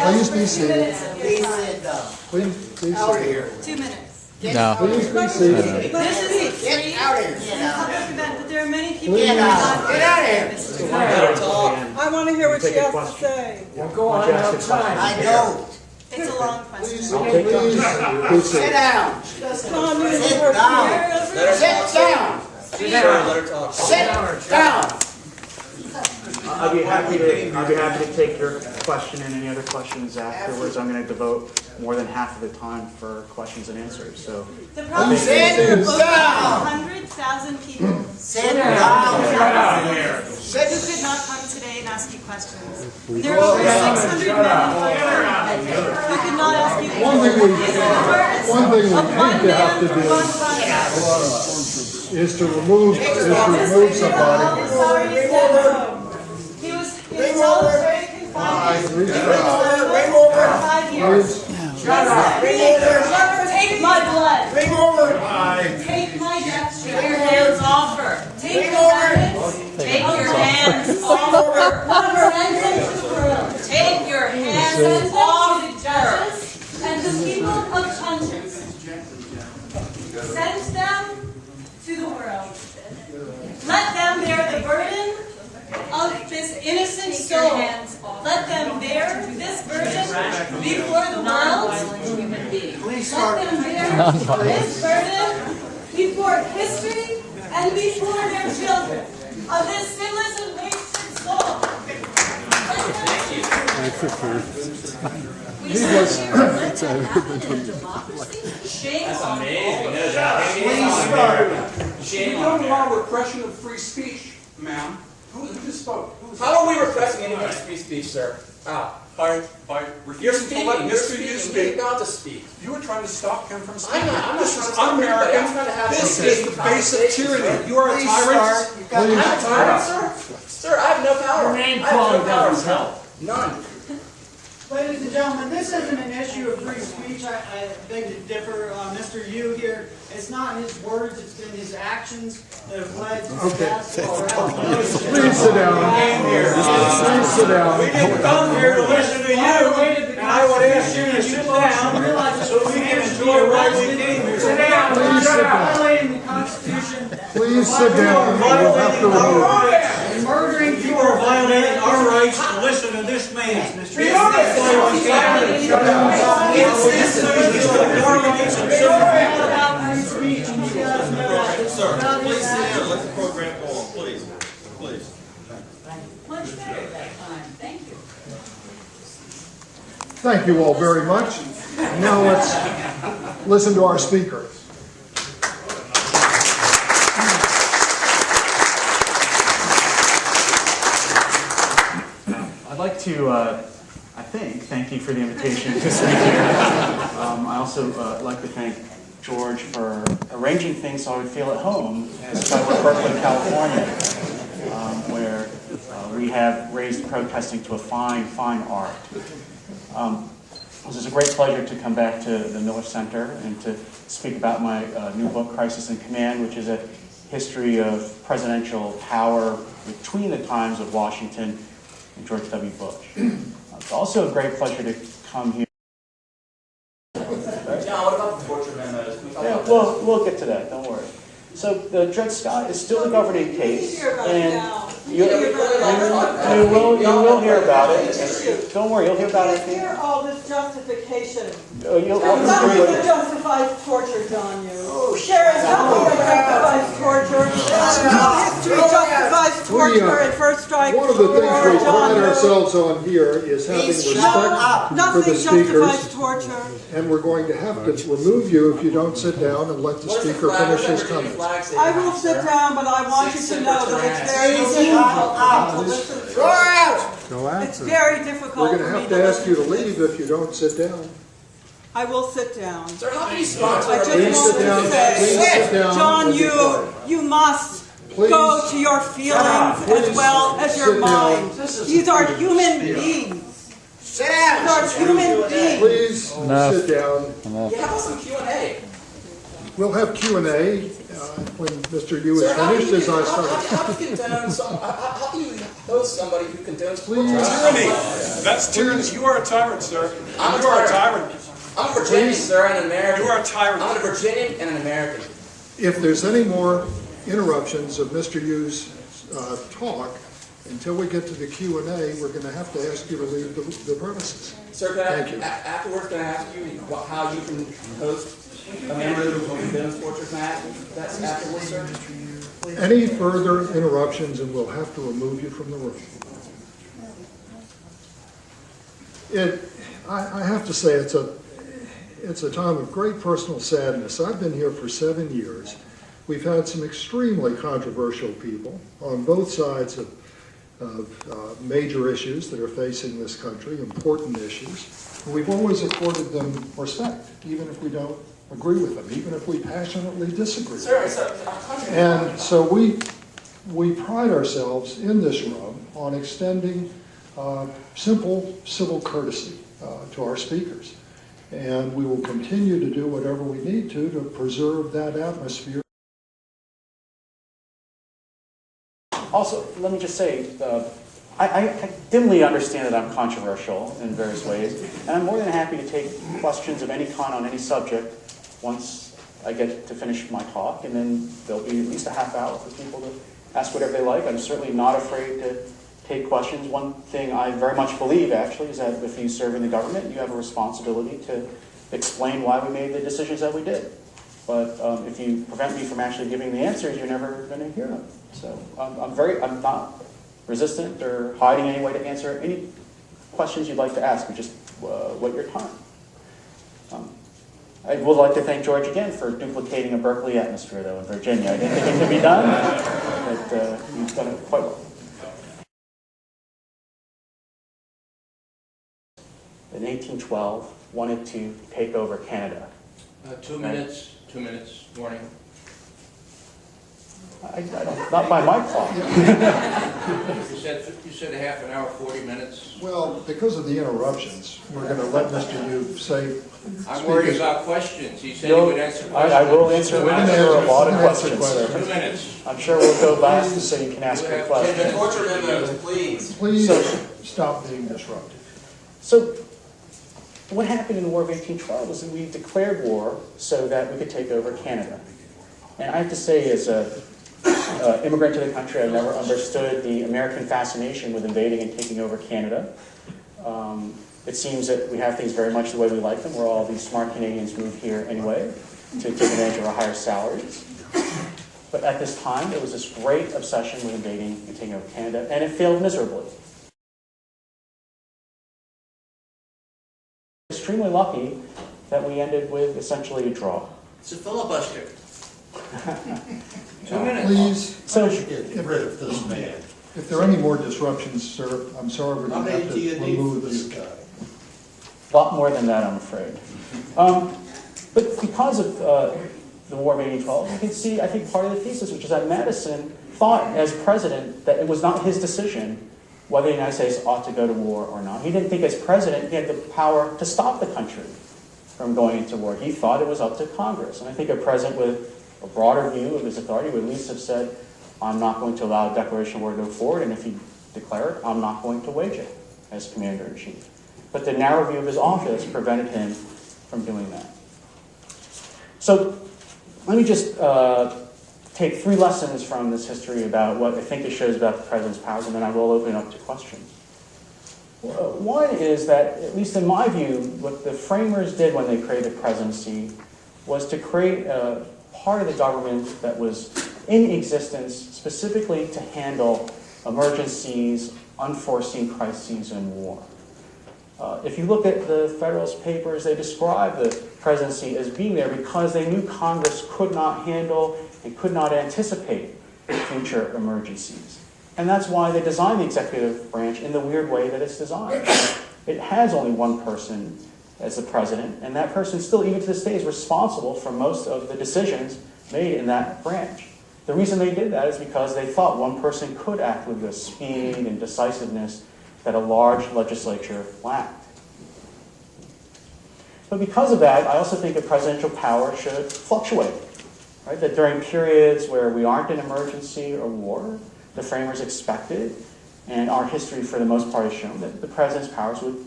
Please be seated. Please sit down. Please be Out of seated. here. 2 minutes. No. Please be seated. This is a free Get out of here. public event, but there are many people who Get are out. not. Get out of here. I want to hear what she has to say. Well, go on outside. I don't. It's a long question. Please be Sit seated. down. Tom, you Sit were down. here. Sit down. Sit down. I'd be happy to take your question and any other questions afterwards. I'm going to devote more than half of the time for questions and answers. So The problem is Sit there are down. 100,000 people Sit down. who could not come today and ask you questions. There are over 600 men who could not ask you One thing we Is it words One thing we of need one to have man to for do one podcast? is to remove somebody. I'm sorry, he said no. He was solitary confinement. Bring over. For 5 years. Shut up. Bring over. Take my blood. Bring over. Take my death. Take your hands off her. Take the evidence. Take your hands off her. Send them to the world. Take your hands Send them to the off her. judges and the people of conscience. Send them to the world. Let them bear the burden of this innocent soul. Let them bear this burden before the world. Non-violent human being. Let them bear this burden before history and before their children of this sinless and wasted soul. Shame That's on amazing. We don't allow repression of free speech, ma'am. Who just spoke? How are we repressing anyone's free speech, sir? How? By You're refusing to let speaking. Mr. You You're speak. about to speak. You were trying to stop him from speaking. I'm not trying to This is stop anybody. un-American. I'm trying to have This a is the base of tyranny. You are a Please, tyrant. sir. You've got I'm a to tyrant, sir. Sir, I have no power. I have no power, sir. None. Ladies and gentlemen, this isn't an issue of free speech. I beg to differ. Mr. Yu here, it's not his words, it's been his actions that have led to Okay. death. Please sit down. Please sit down. We didn't come here to listen to you, and I would ask you to sit down so we can enjoy what we came here. Sit down. Please sit down. Violating the Constitution. Please sit down. We'll have to remove it. Murdering people are violating our rights to listen to this man, Mr. Yu. That's why we came here. It's our rights and civil rights about free speech, and you guys know that. Sir, please sit down. Let the program go on, please. Please. much better that time. Thank you. Thank you all very much. Now let's listen to our speakers. I'd like to, thank you for the invitation to speak here. I also like to thank George for arranging things so I would feel at home as if I were Berkeley, California, where we have raised protesting to a fine, fine art. It was a great pleasure to come back to the Miller Center and to speak about my new book, Crisis in Command, which is a history of presidential power between the times of Washington and George W. Bush. It's also a great pleasure to come here. John, what about the torture memos? Yeah, we'll get to that, don't worry. So the Dred Scott is still a governing case, and you will hear about it. Don't worry, you'll hear about it. Hear all this justification. You'll Nothing that justifies torture, John. There is nothing that justifies torture. No history justifies torture at first strike. One of the things or we John pride Doe. ourselves on here is having respect for Nothing the justifies speakers, torture. and we're going to have to remove you if you don't sit down and let the speaker finish his comments. I will sit down, but I want you to know that it's very difficult to listen to. Go out. It's very difficult We're for going to me have to to ask you to listen. leave if you don't sit down. I will sit down. Sir, how can you sponsor I our just Please want sit down. to Please say, sit down. John, and be quiet. you must Please. go to your feelings as well as your Sit down. mind. These are human beings. Sit These down. are human beings. Please sit down. Yeah, how about some Q&A? We'll have Q&A when Mr. Yu is Sir, how can finished, you as I started. how can you condone host somebody who condones Please. torture. Tyranny. That's tyranny. You are a tyrant, sir. I'm a You are a tyrant. tyrant. I'm a Virginian, sir, and an American. You are a tyrant. I'm a Virginian and an American. If there's any more interruptions of Mr. Yu's talk, until we get to the Q&A, we're going to have to ask you to leave the premises. Sir, can Thank I, you. afterwards, can I ask you how you can host a member who condones torture? Can I ask you that afterwards, sir? Any further interruptions and we'll have to remove you from the room. I have to say it's a time of great personal sadness. I've been here for 7 years. We've had some extremely controversial people on both sides of major issues that are facing this country, important issues. And we've always accorded them respect, even if we don't agree with them, even if we passionately disagree. Sir, And so we pride ourselves in this room on extending simple civil courtesy to our speakers. And we will continue to do whatever we need to preserve that atmosphere. Also, let me just say, I dimly understand that I'm controversial in various ways, and I'm more than happy to take questions of any kind on any subject once I get to finish my talk, and then there'll be at least a half hour for people to ask whatever they like. I'm certainly not afraid to take questions. One thing I very much believe, actually, is that if you serve in the government, you have a responsibility to explain why we made the decisions that we did. But if you prevent me from actually giving the answers, you're never going to hear them. So I'm not resistant or hiding any way to answer any questions you'd like to ask, but just wait your time. I would like to thank George again for duplicating a Berkeley atmosphere, though, in Virginia. I didn't think it could be done, but you've done it quite well. In 1812, wanted to take over Canada. 2 minutes, warning. I don't, not by my clock. You said a half an hour, 40 minutes. Well, because of the interruptions, we're going to let Mr. Yu say. I'm worried about questions. He said he would answer questions. I will answer a lot of questions, sir. 2 minutes. I'm sure we'll go back so you can ask your The questions. torture memos, please. Please stop being disruptive. So, what happened in the War of 1812 was that we declared war so that we could take over Canada. And I have to say, as an immigrant to the country, I never understood the American fascination with invading and taking over Canada. It seems that we have things very much the way we like them, where all these smart Canadians move here anyway to take advantage of our higher salaries. But at this time, there was this great obsession with invading and taking over Canada, and it failed miserably. Extremely lucky that we ended with essentially a draw. It's a filibuster. 2 minutes. Please, So, get rid of this man. If there are any more disruptions, sir, I'm sorry we're going to have to remove this guy. a lot more than that, I'm afraid. But because of the War of 1812, you can see, I think, part of the thesis, which is that Madison thought, as president, that it was not his decision whether the United States ought to go to war or not. He didn't think, as president, he had the power to stop the country from going into war. He thought it was up to Congress. And I think a president with a broader view of his authority would at least have said, I'm not going to allow a declaration of war to go forward, and if he declared it, I'm not going to wage it as commander-in-chief. But the narrow view of his office prevented him from doing that. So let me just take 3 lessons from this history about what I think it shows about the president's powers, and then I will open it up to questions. One is that, at least in my view, what the framers did when they created the presidency was to create a part of the government that was in existence specifically to handle emergencies, unforeseen crises, and war. If you look at the Federalist Papers, they describe the presidency as being there because they knew Congress could not handle and could not anticipate future emergencies. And that's why they designed the executive branch in the weird way that it's designed. It has only one person as the president, and that person still, even to this day, is responsible for most of the decisions made in that branch. The reason they did that is because they thought one person could act with the speed and decisiveness that a large legislature lacked. But because of that, I also think that presidential power should fluctuate. Right? That during periods where we aren't in emergency or war, the framers expected And our history, for the most part, has shown that the president's powers would